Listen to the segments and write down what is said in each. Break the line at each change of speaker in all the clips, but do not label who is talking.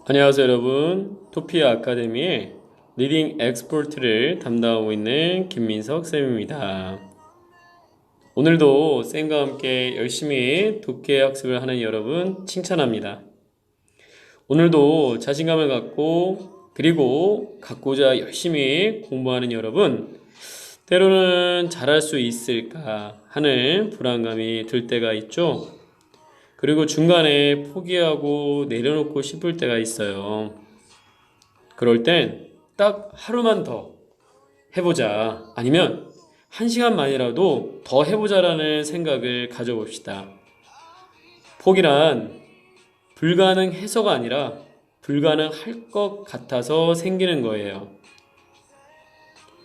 안녕하세요 여러분. 토피아 아카데미의 리딩 엑스퍼트를 담당하고 있는 김민석 쌤입니다. 오늘도 쌤과 함께 열심히 독해 학습을 하는 여러분 칭찬합니다. 오늘도 자신감을 갖고 그리고 갖고자 열심히 공부하는 여러분, 때로는 잘할 수 있을까 하는 불안감이 들 때가 있죠. 그리고 중간에 포기하고 내려놓고 싶을 때가 있어요. 그럴 땐 딱 하루만 더 해보자, 아니면 한 시간만이라도 더 해보자라는 생각을 가져봅시다. 포기란 불가능해서가 아니라 불가능할 것 같아서 생기는 거예요.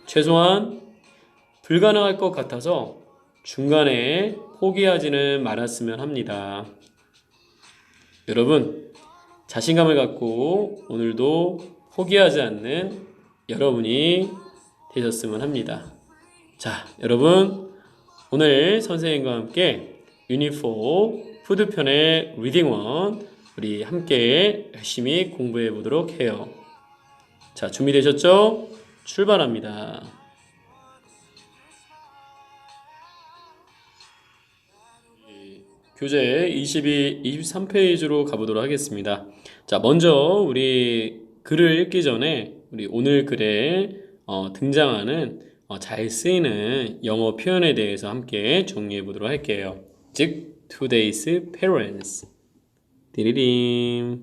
최소한 불가능할 것 같아서 중간에 포기하지는 말았으면 합니다. 여러분, 자신감을 갖고 오늘도 포기하지 않는 여러분이 되셨으면 합니다. 자, 여러분, 오늘 선생님과 함께 유닛 4 푸드편의 리딩 1 우리 함께 열심히 공부해 보도록 해요. 자, 준비되셨죠? 출발합니다. 교재 22, 23페이지로 가보도록 하겠습니다. 자, 먼저 우리 글을 읽기 전에 우리 오늘 글에 등장하는 잘 쓰이는 영어 표현에 대해서 함께 정리해 보도록 할게요. 즉, today's parents. 띠리림.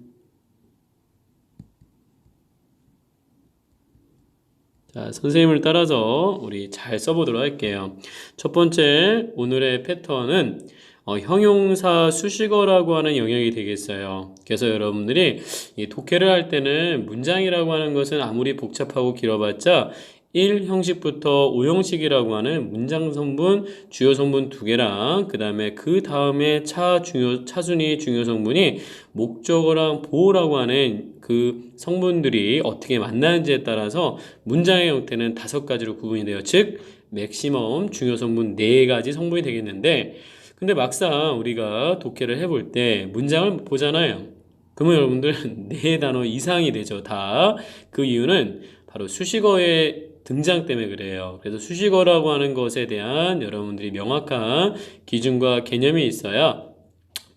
자, 선생님을 따라서 우리 잘 써보도록 할게요. 첫 번째, 오늘의 패턴은 형용사 수식어라고 하는 영역이 되겠어요. 그래서 여러분들이 이 독해를 할 때는 문장이라고 하는 것은 아무리 복잡하고 길어봤자 1형식부터 5형식이라고 하는 문장 성분, 주요 성분 두 개랑 그 다음에 차순위 중요 성분이 목적어랑 보어라고 하는 그 성분들이 어떻게 만나는지에 따라서 문장의 형태는 5가지로 구분이 돼요. 즉, 맥시멈 중요 성분 4가지 성분이 되겠는데, 근데 막상 우리가 독해를 해볼 때 문장을 보잖아요. 그러면 여러분들 4단어 이상이 되죠. 다. 그 이유는 바로 수식어의 등장 때문에 그래요. 그래서 수식어라고 하는 것에 대한 여러분들이 명확한 기준과 개념이 있어야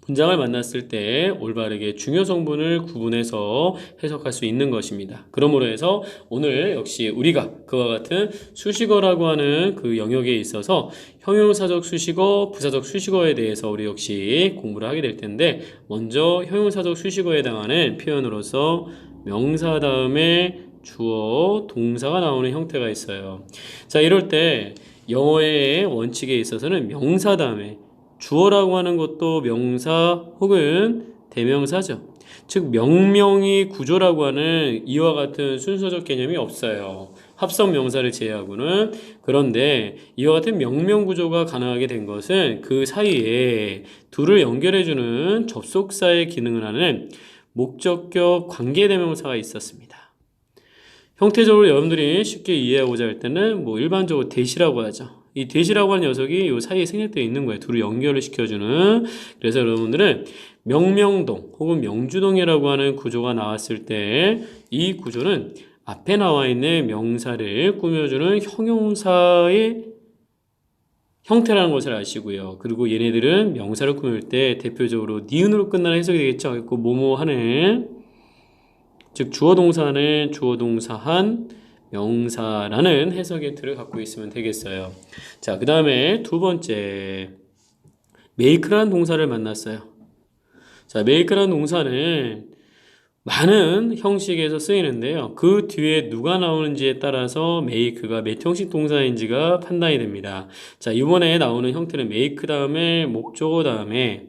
문장을 만났을 때 올바르게 중요 성분을 구분해서 해석할 수 있는 것입니다. 그러므로 해서 오늘 역시 우리가 그와 같은 수식어라고 하는 그 영역에 있어서 형용사적 수식어, 부사적 수식어에 대해서 우리 역시 공부를 하게 될 텐데, 먼저 형용사적 수식어에 해당하는 표현으로서 명사 다음에 주어, 동사가 나오는 형태가 있어요. 자, 이럴 때 영어의 원칙에 있어서는 명사 다음에 주어라고 하는 것도 명사 혹은 대명사죠. 즉, 명명이 구조라고 하는 이와 같은 순서적 개념이 없어요. 합성 명사를 제외하고는. 그런데 이와 같은 명명 구조가 가능하게 된 것은 그 사이에 둘을 연결해주는 접속사의 기능을 하는 목적격 관계대명사가 있었습니다. 형태적으로 여러분들이 쉽게 이해하고자 할 때는 일반적으로 대시라고 하죠. 이 대시라고 하는 녀석이 이 사이에 생략되어 있는 거예요. 둘을 연결을 시켜주는. 그래서 여러분들은 명명동 혹은 명주동이라고 하는 구조가 나왔을 때 이 구조는 앞에 나와 있는 명사를 꾸며주는 형용사의 형태라는 것을 아시고요. 그리고 얘네들은 명사를 꾸밀 때 대표적으로 니은으로 끝나는 해석이 되겠죠. 그 뭐뭐 하는, 즉 주어 동사는 주어 동사한 명사라는 해석의 틀을 갖고 있으면 되겠어요. 자, 그 다음에 두 번째, make라는 동사를 만났어요. 자, make라는 동사는 많은 형식에서 쓰이는데요. 그 뒤에 누가 나오는지에 따라서 make가 몇 형식 동사인지가 판단이 됩니다. 자, 이번에 나오는 형태는 make 다음에 목적어 다음에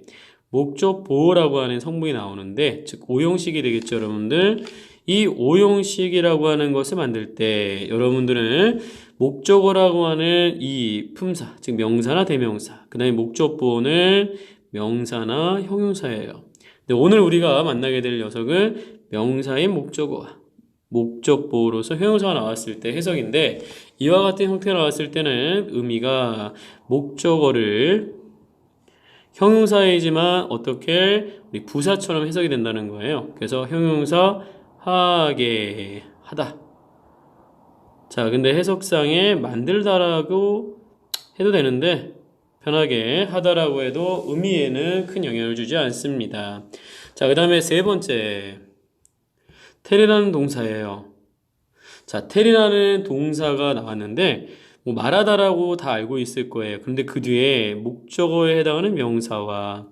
목적 보호라고 하는 성분이 나오는데, 즉 5형식이 되겠죠, 여러분들. 이 5형식이라고 하는 것을 만들 때 여러분들은 목적어라고 하는 이 품사, 즉 명사나 대명사, 그 다음에 목적 보호는 명사나 형용사예요. 근데 오늘 우리가 만나게 될 녀석은 명사인 목적어와 목적 보호로서 형용사가 나왔을 때 해석인데, 이와 같은 형태가 나왔을 때는 의미가 목적어를 형용사이지만 어떻게 우리 부사처럼 해석이 된다는 거예요. 그래서 형용사 하게 하다. 자, 근데 해석상에 만들다라고 해도 되는데 편하게 하다라고 해도 의미에는 큰 영향을 주지 않습니다. 자, 그 다음에 세 번째 텔이라는 동사예요. 자, 텔이라는 동사가 나왔는데 뭐 말하다라고 다 알고 있을 거예요. 그런데 그 뒤에 목적어에 해당하는 명사와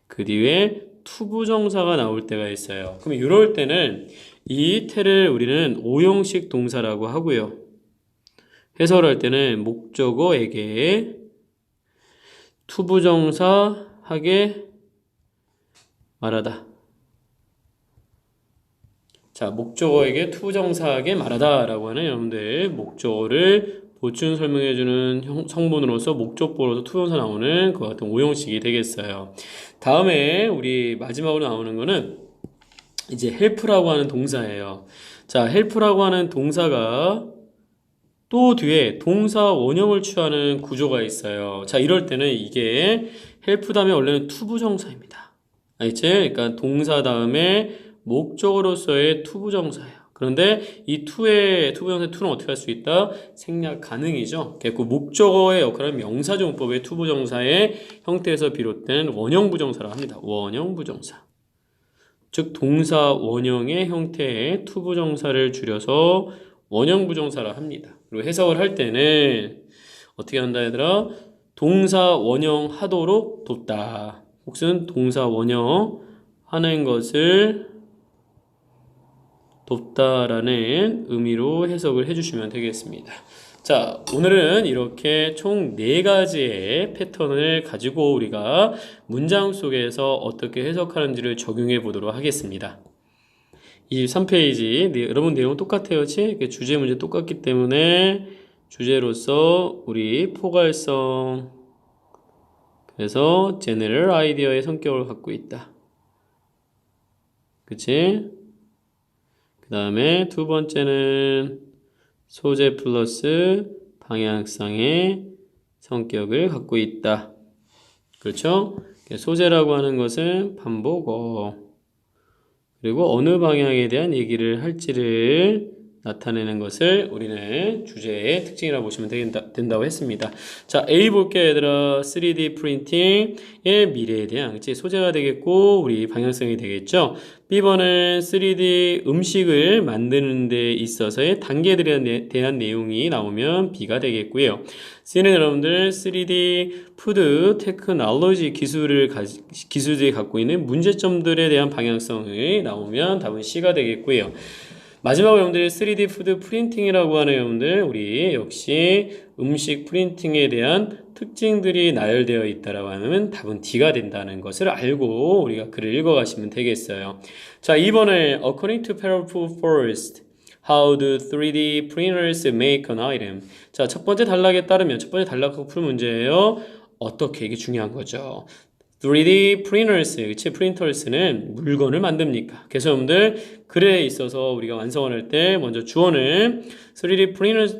그 뒤에 투부정사가 나올 때가 있어요. 그럼 이럴 때는 이 텔을 우리는 오형식 동사라고 하고요. 해설할 때는 목적어에게 투부정사하게 말하다. 자, 목적어에게 투부정사하게 말하다라고 하는 여러분들 목적어를 보충 설명해주는 성분으로서 목적보로서 투부정사 나오는 그 같은 오형식이 되겠어요. 다음에 우리 마지막으로 나오는 거는 이제 help라고 하는 동사예요. 자, help라고 하는 동사가 또 뒤에 동사 원형을 취하는 구조가 있어요. 자, 이럴 때는 이게 help 다음에 원래는 투부정사입니다. 알겠지? 그러니까 동사 다음에 목적어로서의 투부정사예요. 그런데 이 투부정사의 투는 어떻게 할 수 있다? 생략 가능이죠. 그 목적어의 역할은 명사정법의 투부정사의 형태에서 비롯된 원형부정사라고 합니다. 원형부정사. 즉 동사 원형의 형태의 투부정사를 줄여서 원형부정사라 합니다. 그리고 해석을 할 때는 어떻게 한다 얘들아? 동사 원형 하도록 돕다. 혹은 동사 원형 하는 것을 돕다라는 의미로 해석을 해주시면 되겠습니다. 자, 오늘은 이렇게 총 4가지의 패턴을 가지고 우리가 문장 속에서 어떻게 해석하는지를 적용해 보도록 하겠습니다. 23페이지 여러분 내용 똑같아요. 주제 문제 똑같기 때문에 주제로서 우리 포괄성 그래서 general idea의 성격을 갖고 있다. 그치? 그 다음에 두 번째는 소재 플러스 방향성의 성격을 갖고 있다. 그렇죠? 소재라고 하는 것은 반복어 그리고 어느 방향에 대한 얘기를 할지를 나타내는 것을 우리는 주제의 특징이라고 보시면 된다고 했습니다. 자, A 볼게요, 얘들아. 3D 프린팅의 미래에 대한 그치? 소재가 되겠고 우리 방향성이 되겠죠. B번은 3D 음식을 만드는 데 있어서의 단계들에 대한 내용이 나오면 B가 되겠고요. C는 여러분들 3D 푸드 테크놀로지 기술들이 갖고 있는 문제점들에 대한 방향성이 나오면 답은 C가 되겠고요. 마지막으로 여러분들 3D 푸드 프린팅이라고 하는 여러분들 우리 역시 음식 프린팅에 대한 특징들이 나열되어 있다라고 하면 답은 D가 된다는 것을 알고 우리가 글을 읽어가시면 되겠어요. 자, 2번을 According to paragraph first, how do 3D printers make an item? 자, 첫 번째 단락에 따르면 첫 번째 단락하고 풀 문제예요. 어떻게 이게 중요한 거죠. 3D printers, 그치? printers는 물건을 만듭니까? 그래서 여러분들 글에 있어서 우리가 완성을 할 때 먼저 주어는 3D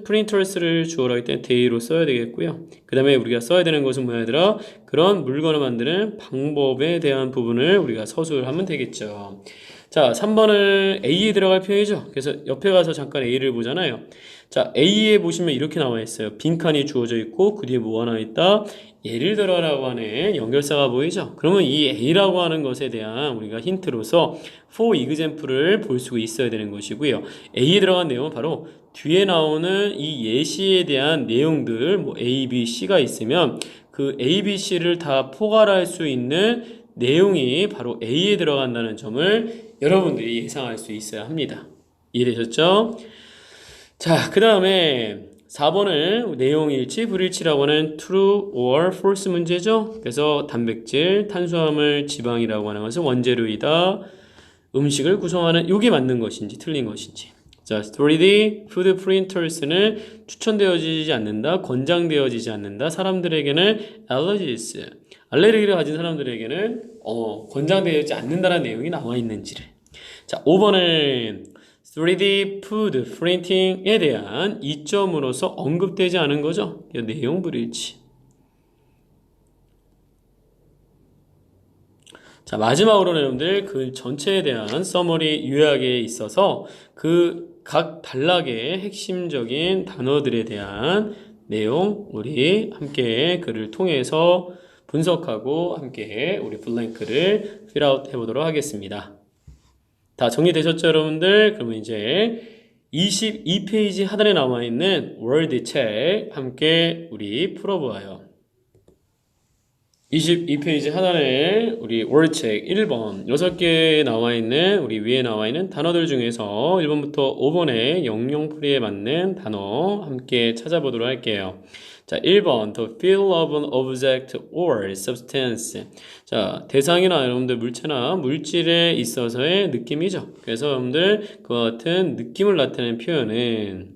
printers를 주어로 할 때 they로 써야 되겠고요. 그 다음에 우리가 써야 되는 것은 뭐야 얘들아? 그런 물건을 만드는 방법에 대한 부분을 우리가 서술을 하면 되겠죠. 자, 3번은 A에 들어갈 표현이죠. 그래서 옆에 가서 잠깐 A를 보잖아요. 자, A에 보시면 이렇게 나와 있어요. 빈칸이 주어져 있고 그 뒤에 뭐 하나 있다? 예를 들어라고 하는 연결사가 보이죠? 그러면 이 A라고 하는 것에 대한 우리가 힌트로서 for example을 볼 수 있어야 되는 것이고요. A에 들어간 내용은 바로 뒤에 나오는 이 예시에 대한 내용들 뭐 A, B, C가 있으면 그 A, B, C를 다 포괄할 수 있는 내용이 바로 A에 들어간다는 점을 여러분들이 예상할 수 있어야 합니다. 이해되셨죠? 자, 그 다음에 4번은 내용 일치, 불일치라고 하는 true or false 문제죠. 그래서 단백질, 탄수화물, 지방이라고 하는 것은 원재료이다. 음식을 구성하는 이게 맞는 것인지 틀린 것인지. 자, 3D food printers는 추천되어지지 않는다, 권장되어지지 않는다. 사람들에게는 알레르기를 가진 사람들에게는 권장되어지지 않는다는 내용이 나와 있는지를. 자, 5번은 3D 푸드 프린팅에 대한 이점으로서 언급되지 않은 거죠. 내용 불일치. 자, 마지막으로 여러분들 그 전체에 대한 서머리 요약에 있어서 그 각 단락의 핵심적인 단어들에 대한 내용 우리 함께 글을 통해서 분석하고 함께 우리 블랭크를 필아웃 해보도록 하겠습니다. 다 정리되셨죠, 여러분들? 그러면 이제 22페이지 하단에 나와 있는 월드 책 함께 우리 풀어보아요. 22페이지 하단에 우리 월책 1번 6개 나와 있는 우리 위에 나와 있는 단어들 중에서 1번부터 5번의 영영풀이에 맞는 단어 함께 찾아보도록 할게요. 자, 1번 The feel of an object or substance. 자, 대상이나 여러분들 물체나 물질에 있어서의 느낌이죠. 그래서 여러분들 그와 같은 느낌을 나타내는 표현은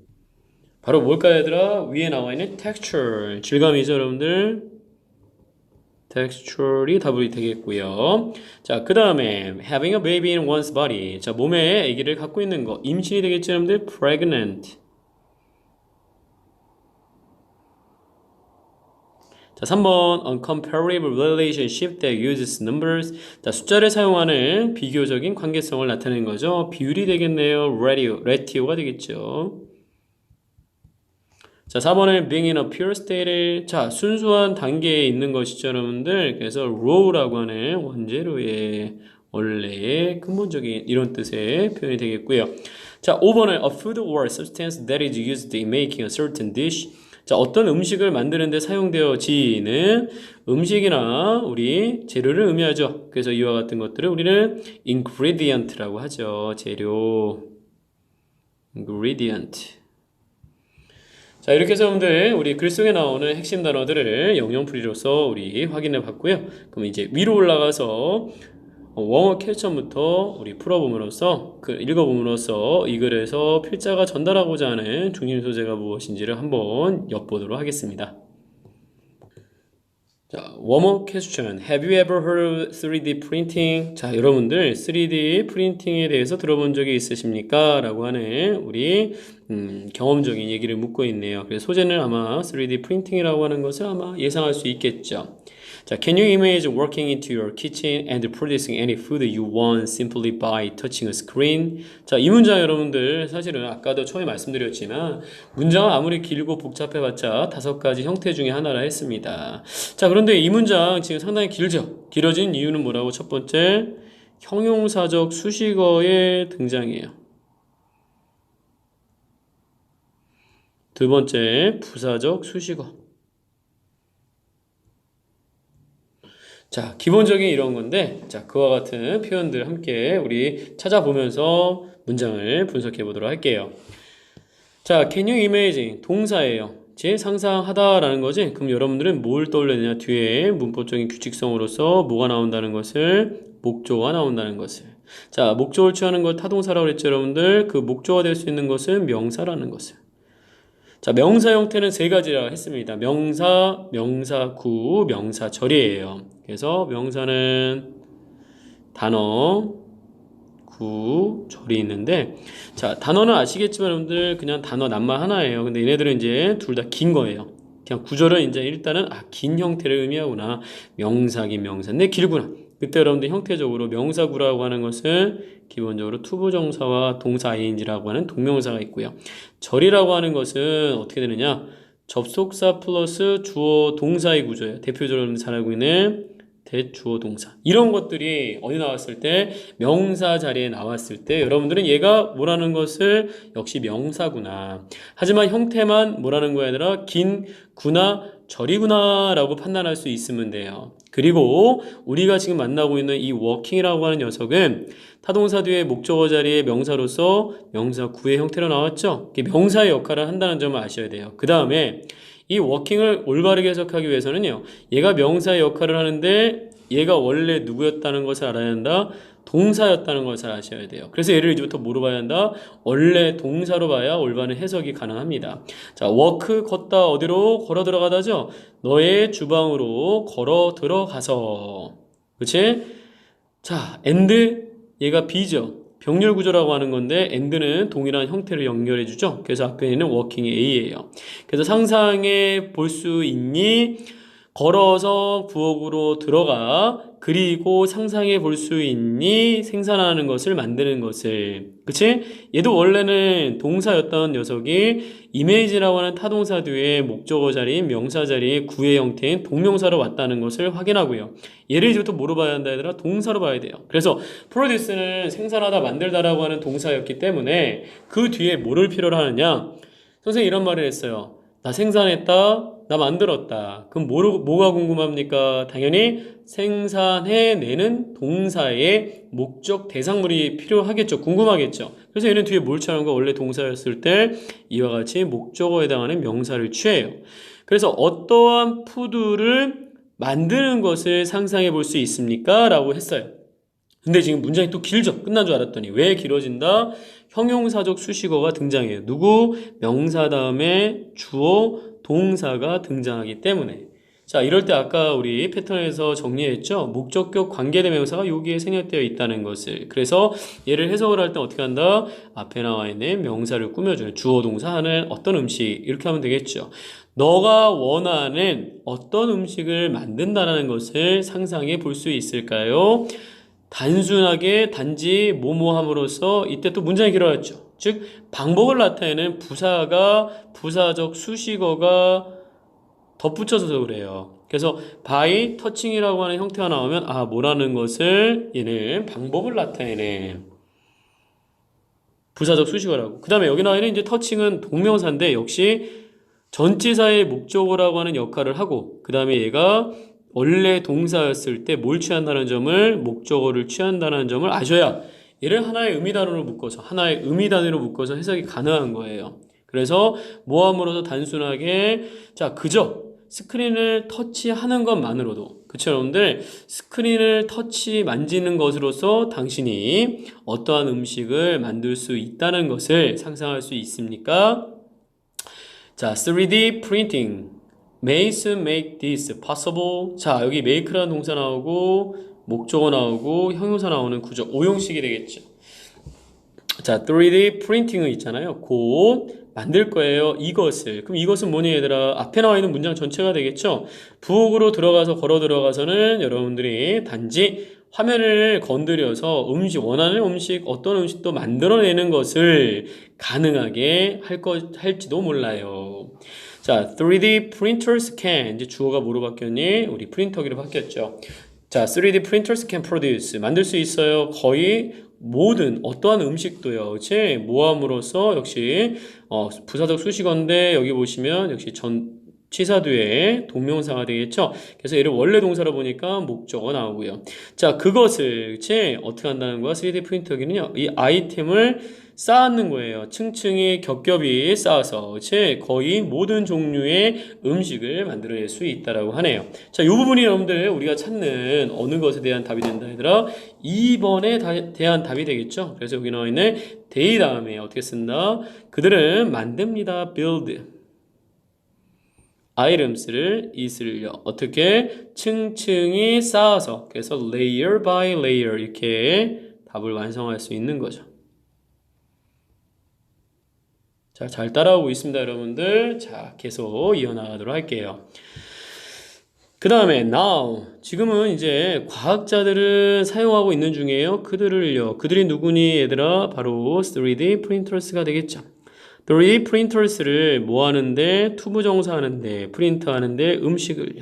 바로 뭘까요, 얘들아? 위에 나와 있는 texture, 질감이죠, 여러분들. texture이 답이 되겠고요. 자, 그 다음에 having a baby in one's body. 자, 몸에 아기를 갖고 있는 거. 임신이 되겠죠, 여러분들? pregnant. 자, 3번 uncomparative relationship that uses numbers. 자, 숫자를 사용하는 비교적인 관계성을 나타내는 거죠. 비율이 되겠네요. ratio가 되겠죠. 자, 4번은 being in a pure state. 자, 순수한 단계에 있는 것이죠, 여러분들. 그래서 raw라고 하는 원재료의 원래의 근본적인 이런 뜻의 표현이 되겠고요. 자, 5번은 a food or substance that is used in making a certain dish. 자, 어떤 음식을 만드는데 사용되어지는 음식이나 우리 재료를 의미하죠. 그래서 이와 같은 것들을 우리는 ingredient라고 하죠. 재료. ingredient. 자, 이렇게 해서 여러분들 우리 글 속에 나오는 핵심 단어들을 영영풀이로서 우리 확인해 봤고요. 그럼 이제 위로 올라가서 원어 캡션부터 우리 풀어봄으로써 읽어봄으로써 이 글에서 필자가 전달하고자 하는 중심 소재가 무엇인지를 한번 엿보도록 하겠습니다. 자, one more question. Have you ever heard of 3D printing? 자, 여러분들 3D 프린팅에 대해서 들어본 적이 있으십니까? 라고 하는 우리 경험적인 얘기를 묻고 있네요. 그래서 소재는 아마 3D 프린팅이라고 하는 것을 아마 예상할 수 있겠죠. 자, can you imagine walking into your kitchen and producing any food you want simply by touching a screen? 자, 이 문장 여러분들 사실은 아까도 처음에 말씀드렸지만 문장은 아무리 길고 복잡해봤자 5가지 형태 중에 하나라 했습니다. 자, 그런데 이 문장 지금 상당히 길죠? 길어진 이유는 뭐라고? 첫 번째, 형용사적 수식어의 등장이에요. 두 번째, 부사적 수식어. 자, 기본적인 이런 건데, 자, 그와 같은 표현들 함께 우리 찾아보면서 문장을 분석해 보도록 할게요. 자, can you imagine? 동사예요. 제 상상하다라는 거지. 그럼 여러분들은 뭘 떠올려야 되냐? 뒤에 문법적인 규칙성으로서 뭐가 나온다는 것을, 목조가 나온다는 것을. 자, 목조를 취하는 걸 타동사라고 그랬죠, 여러분들. 그 목조가 될 수 있는 것은 명사라는 것을. 자, 명사 형태는 3가지라 했습니다. 명사, 명사구, 명사절이에요. 그래서 명사는 단어, 구, 절이 있는데, 자, 단어는 아시겠지만 여러분들 그냥 단어 낱말 하나예요. 근데 얘네들은 이제 둘 다 긴 거예요. 그냥 구절은 이제 일단은 긴 형태를 의미하구나. 명사긴 명사인데 길구나. 그때 여러분들 형태적으로 명사구라고 하는 것은 기본적으로 투부정사와 동사 ing라고 하는 동명사가 있고요. 절이라고 하는 것은 어떻게 되느냐? 접속사 플러스 주어 동사의 구조예요. 대표적으로 잘 알고 있는 대주어 동사. 이런 것들이 어디 나왔을 때 명사 자리에 나왔을 때 여러분들은 얘가 뭐라는 것을 역시 명사구나. 하지만 형태만 뭐라는 거야 얘들아? 긴 구나 절이구나 라고 판단할 수 있으면 돼요. 그리고 우리가 지금 만나고 있는 이 working이라고 하는 녀석은 타동사 뒤에 목적어 자리에 명사로서 명사 구의 형태로 나왔죠. 명사의 역할을 한다는 점을 아셔야 돼요. 그 다음에 이 working을 올바르게 해석하기 위해서는요. 얘가 명사의 역할을 하는데 얘가 원래 누구였다는 것을 알아야 한다. 동사였다는 것을 아셔야 돼요. 그래서 얘를 이제부터 뭐로 봐야 한다? 원래 동사로 봐야 올바른 해석이 가능합니다. 자, walk 걷다 어디로? 걸어 들어가다죠? 너의 주방으로 걸어 들어가서. 그치? 자, and 얘가 B죠. 병렬 구조라고 하는 건데 and는 동일한 형태를 연결해 주죠. 그래서 앞에 있는 working이 A예요. 그래서 상상해 볼 수 있니? 걸어서 부엌으로 들어가 그리고 상상해 볼 수 있니? 생산하는 것을 만드는 것을. 그치? 얘도 원래는 동사였던 녀석이 이미지라고 하는 타동사 뒤에 목적어 자리인 명사 자리에 구의 형태인 동명사로 왔다는 것을 확인하고요. 얘를 이제부터 뭐로 봐야 한다 얘들아? 동사로 봐야 돼요. 그래서 produce는 생산하다 만들다라고 하는 동사였기 때문에 그 뒤에 뭐를 필요로 하느냐? 선생님이 이런 말을 했어요. 나 생산했다. 나 만들었다. 그럼 뭐가 궁금합니까? 당연히 생산해내는 동사의 목적 대상물이 필요하겠죠. 궁금하겠죠. 그래서 얘는 뒤에 뭘 취하는 거? 원래 동사였을 때 이와 같이 목적어에 해당하는 명사를 취해요. 그래서 어떠한 푸드를 만드는 것을 상상해 볼 수 있습니까? 라고 했어요. 근데 지금 문장이 또 길죠? 끝난 줄 알았더니 왜 길어진다? 형용사적 수식어가 등장해요. 누구? 명사 다음에 주어, 동사가 등장하기 때문에. 자, 이럴 때 아까 우리 패턴에서 정리했죠? 목적격 관계대명사가 여기에 생략되어 있다는 것을. 그래서 얘를 해석을 할 때 어떻게 한다? 앞에 나와 있는 명사를 꾸며주는 주어, 동사 하는 어떤 음식 이렇게 하면 되겠죠. 너가 원하는 어떤 음식을 만든다는 것을 상상해 볼 수 있을까요? 단순하게 단지 뭐뭐함으로써 이때 또 문장이 길어졌죠. 즉 방법을 나타내는 부사적 수식어가 덧붙여서 그래요. 그래서 by touching이라고 하는 형태가 나오면 뭐라는 것을 얘는 방법을 나타내네. 부사적 수식어라고. 그 다음에 여기 나와 있는 이제 touching은 동명사인데 역시 전치사의 목적어라고 하는 역할을 하고 그 다음에 얘가 원래 동사였을 때 뭘 취한다는 점을 목적어를 취한다는 점을 아셔야 얘를 하나의 의미단어로 묶어서 해석이 가능한 거예요. 그래서 모함으로서 단순하게 그저 스크린을 터치하는 것만으로도 그쵸 여러분들 스크린을 만지는 것으로서 당신이 어떠한 음식을 만들 수 있다는 것을 상상할 수 있습니까? 자, 3D printing makes make this possible. 자, 여기 make라는 동사 나오고 목적어 나오고 형용사 나오는 구조 오형식이 되겠죠. 자, 3D printing은 있잖아요. 곧 만들 거예요. 이것을. 그럼 이것은 뭐니 얘들아? 앞에 나와 있는 문장 전체가 되겠죠. 부엌으로 걸어 들어가서는 여러분들이 단지 화면을 건드려서 원하는 음식, 어떤 음식도 만들어내는 것을 가능하게 할지도 몰라요. 자, 3D printers can. 이제 주어가 뭐로 바뀌었니? 우리 프린터기로 바뀌었죠. 자, 3D printers can produce. 만들 수 있어요. 거의 모든 어떠한 음식도요. 그치? 모함으로써 역시 부사적 수식어인데 여기 보시면 역시 전치사 뒤에 동명사가 되겠죠. 그래서 얘를 원래 동사로 보니까 목적어 나오고요. 자, 그것을 그치? 어떻게 한다는 거야? 3D 프린터기는요. 이 아이템을 쌓는 거예요. 층층이 겹겹이 쌓아서 그치? 거의 모든 종류의 음식을 만들어낼 수 있다라고 하네요. 자, 이 부분이 여러분들 우리가 찾는 어느 것에 대한 답이 된다 얘들아 2번에 대한 답이 되겠죠. 그래서 여기 나와 있는 they 다음에 어떻게 쓴다? 그들은 만듭니다. build items를 it을요. 어떻게? 층층이 쌓아서 그래서 layer by layer 이렇게 답을 완성할 수 있는 거죠. 자, 잘 따라오고 있습니다, 여러분들. 자, 계속 이어나가도록 할게요. 그 다음에 now. 지금은 이제 과학자들은 사용하고 있는 중이에요. 그들이 누구니 얘들아? 바로 3D printers가 되겠죠. 3D printers를 뭐 하는데? 투부정사 하는데, 프린트 하는데 음식을요.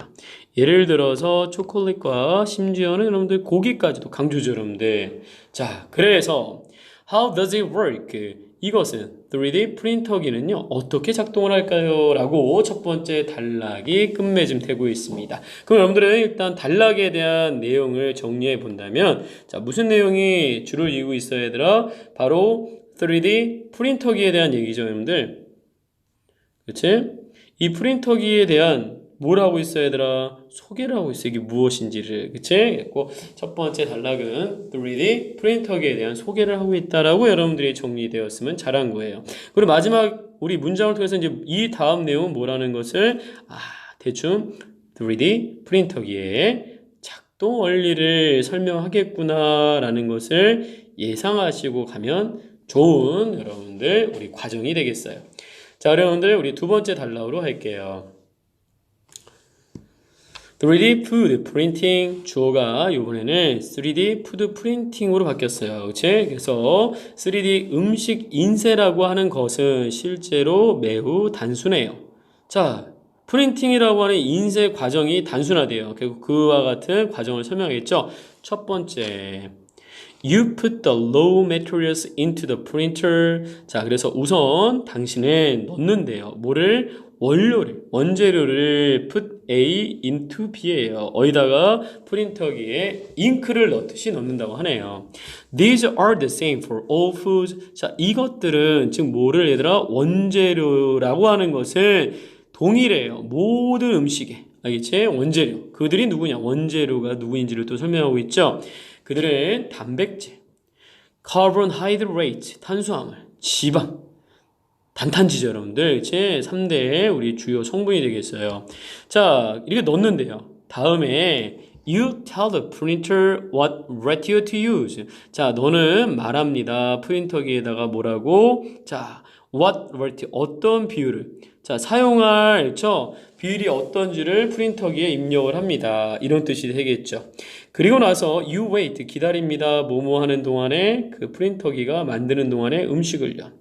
예를 들어서 초콜릿과 심지어는 여러분들 고기까지도 강조죠, 여러분들. 자, 그래서 how does it work? 이것은 3D 프린터기는요 어떻게 작동을 할까요? 라고 첫 번째 단락이 끝맺음 되고 있습니다. 그럼 여러분들은 일단 단락에 대한 내용을 정리해 본다면 자 무슨 내용이 주를 이루고 있어야 얘들아? 바로 3D 프린터기에 대한 얘기죠 여러분들. 그치? 이 프린터기에 대한 뭘 하고 있어야 얘들아? 소개를 하고 있어. 이게 무엇인지를. 그치? 첫 번째 단락은 3D 프린터기에 대한 소개를 하고 있다라고 여러분들이 정리되었으면 잘한 거예요. 그리고 마지막 우리 문장을 통해서 이제 이 다음 내용은 뭐라는 것을 대충 3D 프린터기의 작동 원리를 설명하겠구나라는 것을 예상하시고 가면 좋은 여러분들 우리 과정이 되겠어요. 자, 여러분들 우리 두 번째 단락으로 할게요. 3D food printing 주어가 이번에는 3D food printing으로 바뀌었어요. 그치? 그래서 3D 음식 인쇄라고 하는 것은 실제로 매우 단순해요. 자, 프린팅이라고 하는 인쇄 과정이 단순하대요. 결국 그와 같은 과정을 설명하겠죠. 첫 번째, You put the raw materials into the printer. 자, 그래서 우선 당신은 넣는데요. 뭐를? 원재료를 put A into B예요. 어디다가 프린터기에 잉크를 넣듯이 넣는다고 하네요. These are the same for all foods. 자, 이것들은 즉 뭐를 얘들아? 원재료라고 하는 것은 동일해요. 모든 음식에. 알겠지? 원재료. 그들이 누구냐? 원재료가 누구인지를 또 설명하고 있죠. 그들은 단백질, carbohydrate, 탄수화물, 지방, 단탄지죠, 여러분들. 제 3대 우리 주요 성분이 되겠어요. 자, 이렇게 넣는데요. 다음에 You tell the printer what ratio to use. 자, 너는 말합니다. 프린터기에다가 뭐라고? 자, what ratio, 어떤 비율을. 자, 사용할, 그렇죠? 비율이 어떤지를 프린터기에 입력을 합니다. 이런 뜻이 되겠죠. 그리고 나서 you wait, 기다립니다. 뭐뭐 하는 동안에 그 프린터기가 만드는 동안에 음식을요.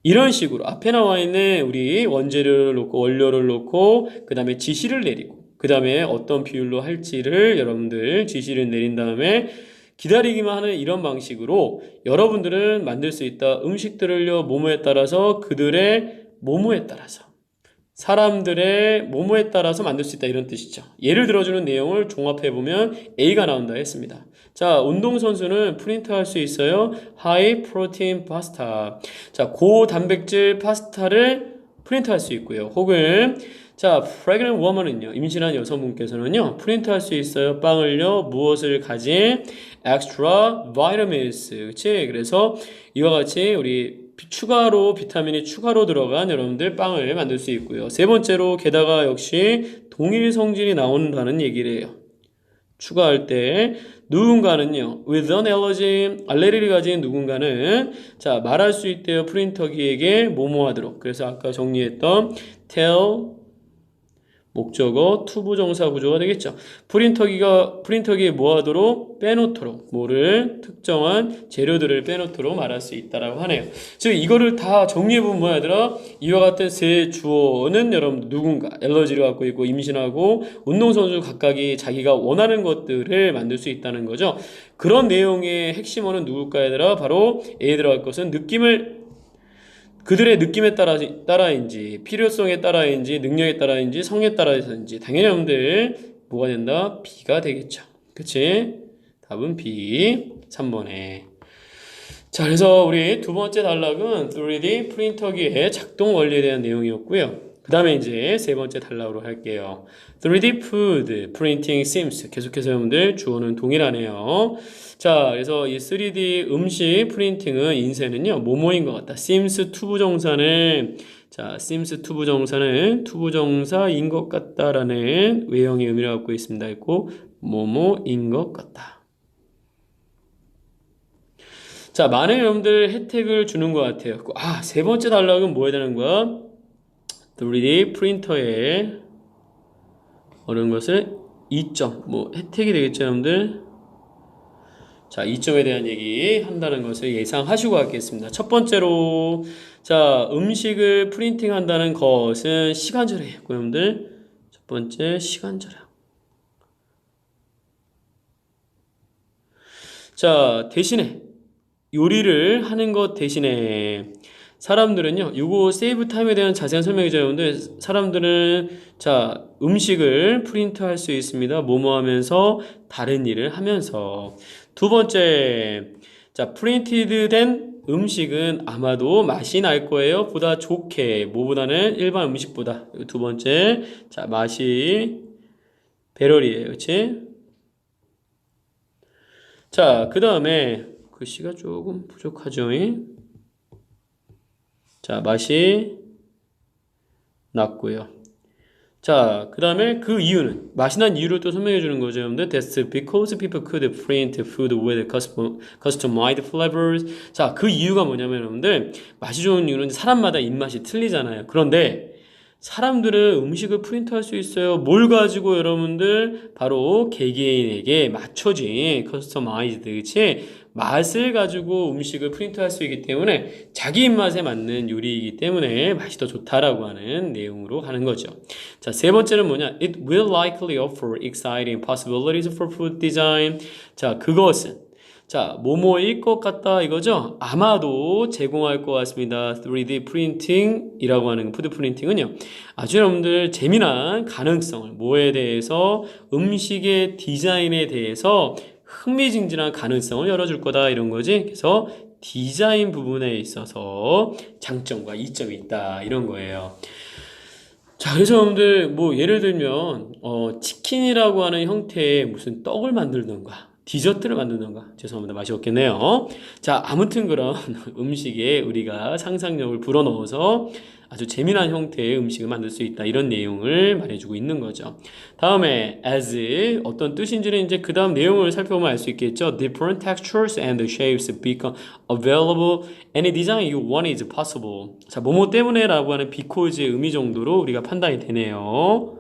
이런 식으로 앞에 나와 있는 우리 원재료를 놓고 원료를 놓고 그 다음에 지시를 내리고 그 다음에 어떤 비율로 할지를 여러분들 지시를 내린 다음에 기다리기만 하는 이런 방식으로 여러분들은 만들 수 있다. 음식들을요, 뭐뭐에 따라서 그들의 뭐뭐에 따라서 사람들의 뭐뭐에 따라서 만들 수 있다 이런 뜻이죠. 예를 들어주는 내용을 종합해보면 A가 나온다 했습니다. 자, 운동선수는 프린트할 수 있어요. 하이 프로틴 파스타. 자, 고단백질 파스타를 프린트할 수 있고요. 혹은 자, pregnant woman은요, 임신한 여성분께서는요, 프린트할 수 있어요. 빵을요, 무엇을 가진 extra vitamins. 그치? 그래서 이와 같이 우리 추가로 비타민이 추가로 들어간 여러분들 빵을 만들 수 있고요. 세 번째로 게다가 역시 동일 성질이 나온다는 얘기를 해요. 추가할 때 누군가는요, with an allergy, 알레르기를 가진 누군가는 자, 말할 수 있대요. 프린터기에게 뭐뭐 하도록. 그래서 아까 정리했던 tell 목적어 투부정사 구조가 되겠죠. 프린터기에 뭐 하도록? 빼놓도록. 뭐를? 특정한 재료들을 빼놓도록 말할 수 있다라고 하네요. 즉, 이거를 다 정리해보면 뭐야, 얘들아? 이와 같은 세 주어는 여러분 누군가 알러지를 갖고 있고 임신하고 운동선수 각각이 자기가 원하는 것들을 만들 수 있다는 거죠. 그런 내용의 핵심어는 누굴까, 얘들아? 바로 A에 들어갈 것은 그들의 느낌에 따라인지 필요성에 따라인지 능력에 따라인지 성에 따라서인지 당연히 여러분들 뭐가 된다? B가 되겠죠. 그치? 답은 B 3번에. 자, 그래서 우리 두 번째 단락은 3D 프린터기의 작동 원리에 대한 내용이었고요. 그 다음에 이제 세 번째 단락으로 할게요. 3D food printing seems. 계속해서 여러분들 주어는 동일하네요. 자, 그래서 이 3D 음식 프린팅은 인쇄는요, 뭐뭐인 것 같다. seems 투부정사는 자, seems 투부정사인 것 같다라는 외형의 의미를 갖고 있습니다. 있고 뭐뭐인 것 같다. 자, 많은 여러분들 혜택을 주는 것 같아요. 아, 세 번째 단락은 뭐 해야 되는 거야? 3D 프린터에 어려운 것을 2점, 뭐 혜택이 되겠죠, 여러분들? 자, 2점에 대한 얘기 한다는 것을 예상하시고 가겠습니다. 첫 번째로, 자, 음식을 프린팅 한다는 것은 시간 절약이에요, 여러분들. 첫 번째, 시간 절약. 자, 대신에, 요리를 하는 것 대신에, 사람들은요, 요거 세이브 타임에 대한 자세한 설명이죠, 여러분들. 사람들은, 자, 음식을 프린트 할 수 있습니다. 뭐뭐 하면서, 다른 일을 하면서. 두 번째, 자, 프린티드 된 음식은 아마도 맛이 날 거예요. 보다 좋게. 뭐보다는 일반 음식보다. 두 번째, 자, 맛이 배럴이에요. 그치? 자, 그 다음에, 글씨가 조금 부족하죠. 자, 맛이 났고요. 자, 그 다음에 그 이유는 맛이 난 이유를 또 설명해 주는 거죠, 여러분들. That's because people could print food with customized flavors. 자, 그 이유가 뭐냐면 여러분들 맛이 좋은 이유는 사람마다 입맛이 틀리잖아요. 그런데 사람들은 음식을 프린트할 수 있어요. 뭘 가지고 여러분들 바로 개개인에게 맞춰진 커스터마이즈드 그치? 맛을 가지고 음식을 프린트할 수 있기 때문에 자기 입맛에 맞는 요리이기 때문에 맛이 더 좋다라고 하는 내용으로 하는 거죠. 자, 세 번째는 뭐냐? It will likely offer exciting possibilities for food design. 자, 그것은 자, 뭐뭐일 것 같다 이거죠? 아마도 제공할 것 같습니다. 3D 프린팅이라고 하는 푸드 프린팅은요. 아주 여러분들 재미난 가능성을 뭐에 대해서 음식의 디자인에 대해서 흥미진진한 가능성을 열어줄 거다 이런 거지. 그래서 디자인 부분에 있어서 장점과 이점이 있다 이런 거예요. 자, 그래서 여러분들 뭐 예를 들면 치킨이라고 하는 형태의 무슨 떡을 만들던가 디저트를 만드던가 죄송합니다. 맛이 없겠네요. 자, 아무튼 그런 음식에 우리가 상상력을 불어넣어서 아주 재미난 형태의 음식을 만들 수 있다 이런 내용을 말해주고 있는 거죠. 다음에 as 어떤 뜻인지는 이제 그 다음 내용을 살펴보면 알 수 있겠죠. Different textures and shapes become available. Any design you want is possible. 자, 뭐뭐 때문에라고 하는 because의 의미 정도로 우리가 판단이 되네요.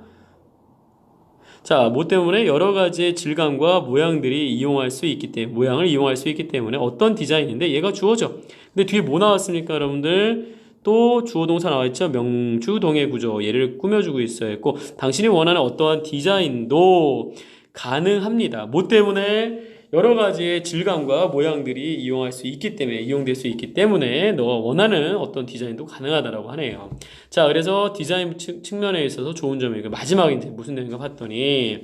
자, 뭐 때문에 여러 가지의 질감과 모양들이 이용할 수 있기 때문에 모양을 이용할 수 있기 때문에 어떤 디자인인데 얘가 주어죠. 근데 뒤에 뭐 나왔습니까, 여러분들? 또 주어 동사 나와 있죠. 명주 동의 구조 얘를 꾸며주고 있어야 했고 당신이 원하는 어떠한 디자인도 가능합니다. 뭐 때문에 여러 가지의 질감과 모양들이 이용될 수 있기 때문에 너가 원하는 어떤 디자인도 가능하다라고 하네요. 자, 그래서 디자인 측면에 있어서 좋은 점이 마지막에 이제 무슨 내용인가 봤더니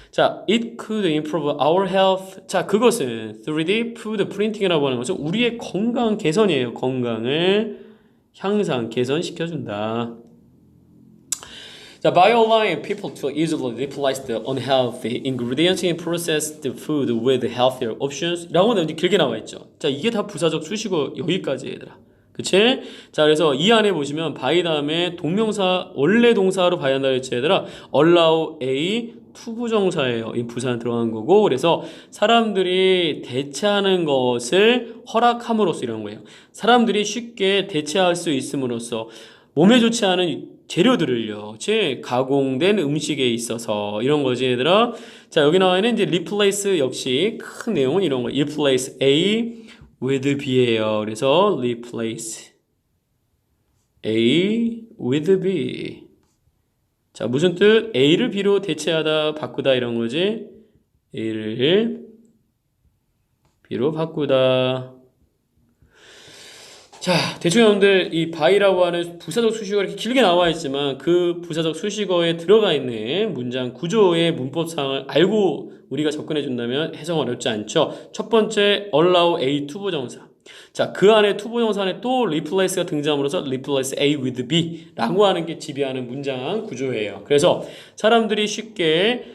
자, it could improve our health. 자, 그것은 3D food printing이라고 하는 것은 우리의 건강 개선이에요. 건강을 향상, 개선시켜준다. 자, by allowing people to easily replace the unhealthy ingredients in processed food with healthier options 라고는 이제 길게 나와 있죠. 자, 이게 다 부사적 수식어 여기까지 얘들아. 그치? 자, 그래서 이 안에 보시면 by 다음에 동명사, 원래 동사로 by 한다 그랬지 얘들아. allow a 투부정사예요. 이 부사는 들어간 거고 그래서 사람들이 대체하는 것을 허락함으로써 이런 거예요. 사람들이 쉽게 대체할 수 있음으로써 몸에 좋지 않은 재료들을요, 즉 가공된 음식에 있어서 이런 거지 얘들아. 자, 여기 나와 있는 이제 replace 역시 큰 내용은 이런 거예요. replace A with B예요. 그래서 replace A with B. 자, 무슨 뜻? A를 B로 대체하다, 바꾸다 이런 거지. A를 B로 바꾸다. 자, 대충 여러분들 이 by라고 하는 부사적 수식어가 이렇게 길게 나와 있지만 그 부사적 수식어에 들어가 있는 문장 구조의 문법상을 알고 우리가 접근해 준다면 해석 어렵지 않죠. 첫 번째 allow A 투부정사. 자, 그 안에 투부정사 안에 또 replace가 등장함으로써 replace A with B 라고 하는 게 지배하는 문장 구조예요. 그래서 사람들이 쉽게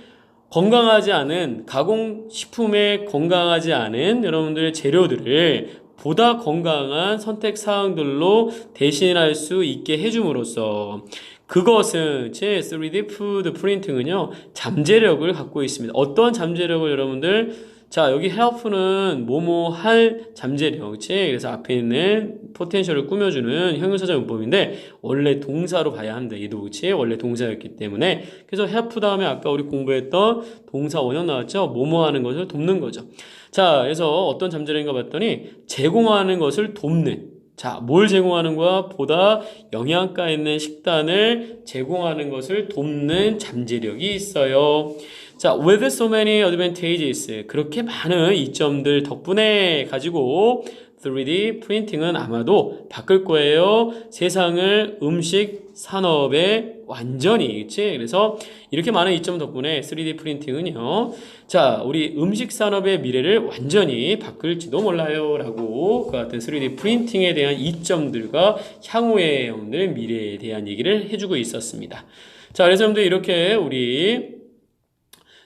건강하지 않은 가공식품에 건강하지 않은 여러분들의 재료들을 보다 건강한 선택 사항들로 대신할 수 있게 해줌으로써 그것은 제 3D 푸드 프린팅은요 잠재력을 갖고 있습니다. 어떤 잠재력을 여러분들 자 여기 help는 뭐뭐 할 잠재력 그치? 그래서 앞에 있는 포텐셜을 꾸며주는 형용사적 문법인데 원래 동사로 봐야 한다 얘도 그치? 원래 동사였기 때문에 그래서 help 다음에 아까 우리 공부했던 동사 원형 나왔죠? 뭐뭐 하는 것을 돕는 거죠. 자, 그래서 어떤 잠재력인가 봤더니 제공하는 것을 돕는 자, 뭘 제공하는 거야? 보다 영양가 있는 식단을 제공하는 것을 돕는 잠재력이 있어요. 자, with so many advantages 그렇게 많은 이점들 덕분에 가지고 3D 프린팅은 아마도 바꿀 거예요. 세상을 음식 산업에 완전히 그치? 그래서 이렇게 많은 이점 덕분에 3D 프린팅은요. 자, 우리 음식 산업의 미래를 완전히 바꿀지도 몰라요. 라고 그 같은 3D 프린팅에 대한 이점들과 향후에 오는 미래에 대한 얘기를 해주고 있었습니다. 자, 그래서 여러분들 이렇게 우리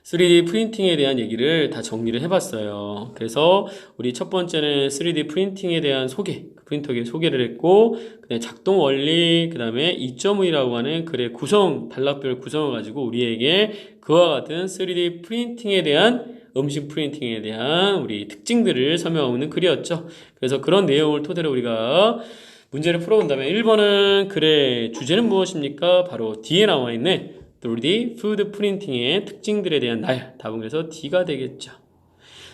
3D 프린팅에 대한 얘기를 다 정리를 해봤어요. 그래서 우리 첫 번째는 3D 프린팅에 대한 소개, 프린터기의 소개를 했고, 그다음에 작동 원리, 그 다음에 2.5이라고 하는 글의 구성, 단락별 구성을 가지고 우리에게 그와 같은 3D 프린팅에 대한 음식 프린팅에 대한 우리 특징들을 설명하고 있는 글이었죠. 그래서 그런 내용을 토대로 우리가 문제를 풀어본다면 1번은 그래 주제는 무엇입니까? 바로 D에 나와 있는 3D 푸드 프린팅의 특징들에 대한 날. 답은 그래서 D가 되겠죠.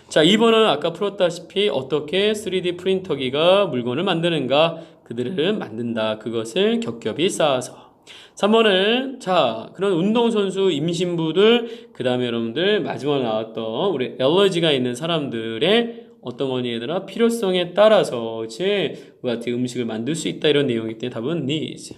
자, 2번은 아까 풀었다시피 어떻게 3D 프린터기가 물건을 만드는가? 그들은 만든다. 그것을 겹겹이 쌓아서. 3번은 자, 그런 운동선수, 임신부들, 그 다음에 여러분들 마지막에 나왔던 우리 엘러지가 있는 사람들의 어떤 거니 얘들아 필요성에 따라서 제 같은 음식을 만들 수 있다 이런 내용이기 때문에 답은 needs.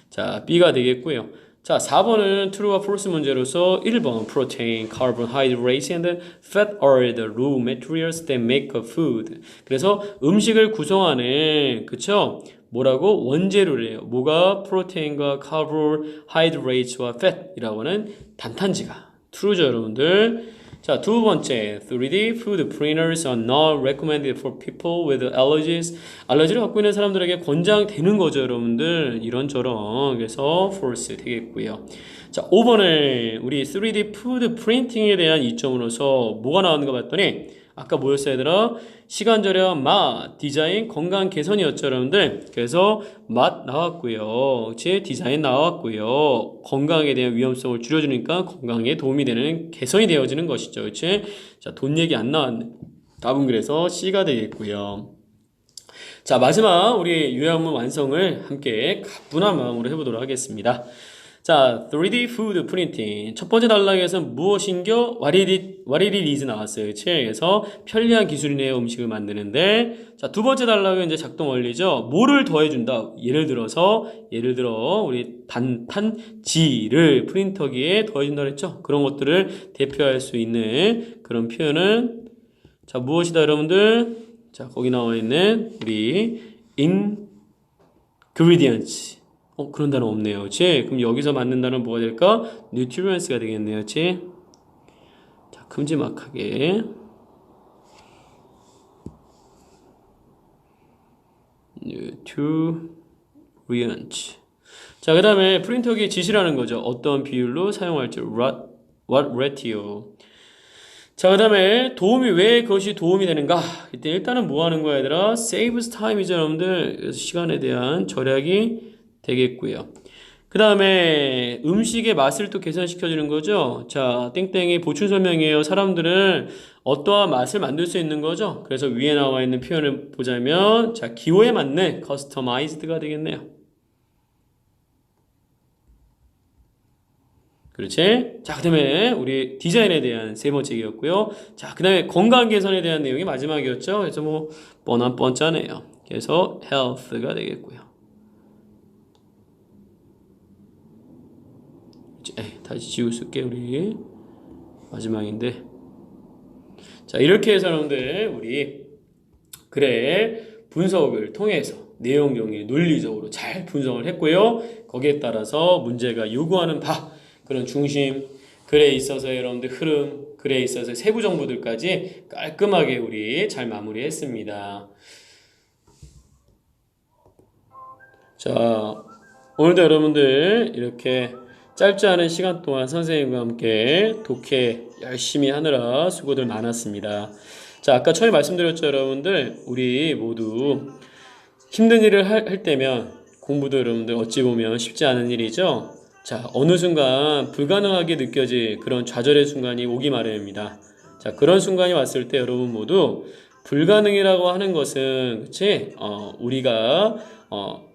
자, B가 되겠고요. 자, 4번은 true와 false 문제로서 1번 protein, carbohydrates and fat are the raw materials that make a food. 그래서 음식을 구성하는 그쵸? 뭐라고? 원재료래요. 뭐가 프로테인과 carbohydrate와 fat이라고 하는 단탄지가 true죠, 여러분들. 자, 두 번째, 3D food printers are not recommended for people with allergies. 알러지를 갖고 있는 사람들에게 권장되는 거죠, 여러분들. 이런저런. 그래서 false 되겠고요. 자, 5번에 우리 3D food printing에 대한 이점으로서 뭐가 나왔는가 봤더니 아까 뭐였어요, 얘들아? 시간 절약, 맛, 디자인, 건강 개선이었죠, 여러분들. 그래서 맛 나왔고요. 제 디자인 나왔고요. 건강에 대한 위험성을 줄여주니까 건강에 도움이 되는 개선이 되어지는 것이죠. 그치? 자, 돈 얘기 안 나왔네. 답은 그래서 C가 되겠고요. 자, 마지막 우리 요약문 완성을 함께 가뿐한 마음으로 해보도록 하겠습니다. 자, 3D food printing. 첫 번째 단락에서 무엇인겨? What it is 나왔어요. 그치? 그래서 편리한 기술이네요. 음식을 만드는데. 자, 두 번째 단락은 이제 작동 원리죠. 뭐를 더해준다? 예를 들어, 우리 단탄지를 프린터기에 더해준다 그랬죠? 그런 것들을 대표할 수 있는 그런 표현은 자, 무엇이다, 여러분들? 자, 거기 나와 있는 우리 ingredients. 그런 단어 없네요. 그치? 그럼 여기서 맞는 단어는 뭐가 될까? nutrients가 되겠네요. 그치? 자, 큼지막하게. nutrients. 자, 그 다음에 프린터기의 지시라는 거죠. 어떤 비율로 사용할지. what ratio. 자, 그 다음에 도움이 왜 그것이 도움이 되는가? 이때 일단은 뭐 하는 거야, 얘들아? saves time이죠, 여러분들. 그래서 시간에 대한 절약이 되겠고요. 그 다음에 음식의 맛을 또 개선시켜주는 거죠. 자, 땡땡이 보충 설명이에요. 사람들은 어떠한 맛을 만들 수 있는 거죠. 그래서 위에 나와 있는 표현을 보자면 자, 기호에 맞는 customized가 되겠네요. 그렇지? 자, 그 다음에 우리 디자인에 대한 세 번째 얘기였고요. 자, 그 다음에 건강 개선에 대한 내용이 마지막이었죠. 그래서 뭐 뻔하네요. 그래서 health가 되겠고요. 다시 지우실게 우리 마지막인데 자 이렇게 해서 여러분들 우리 글의 분석을 통해서 내용 정리 논리적으로 잘 분석을 했고요. 거기에 따라서 문제가 요구하는 바 그런 중심 글에 있어서 여러분들 흐름 글에 있어서 세부 정보들까지 깔끔하게 우리 잘 마무리했습니다. 자 오늘도 여러분들 이렇게 짧지 않은 시간 동안 선생님과 함께 독해 열심히 하느라 수고들 많았습니다. 자, 아까 처음에 말씀드렸죠, 여러분들. 우리 모두 힘든 일을 할 때면 공부도 여러분들 어찌 보면 쉽지 않은 일이죠. 자, 어느 순간 불가능하게 느껴질 그런 좌절의 순간이 오기 마련입니다. 자, 그런 순간이 왔을 때 여러분 모두 불가능이라고 하는 것은 그치? 우리가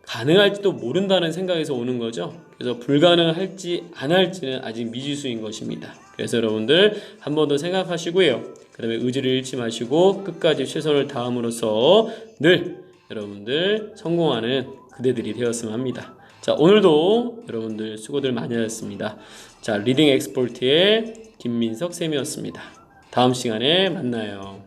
가능할지도 모른다는 생각에서 오는 거죠. 그래서 불가능할지 안 할지는 아직 미지수인 것입니다. 그래서 여러분들 한 번 더 생각하시고요. 그 다음에 의지를 잃지 마시고 끝까지 최선을 다함으로써 늘 여러분들 성공하는 그대들이 되었으면 합니다. 자, 오늘도 여러분들 수고들 많이 하셨습니다. 자, 리딩 엑스퍼트의 김민석 쌤이었습니다. 다음 시간에 만나요.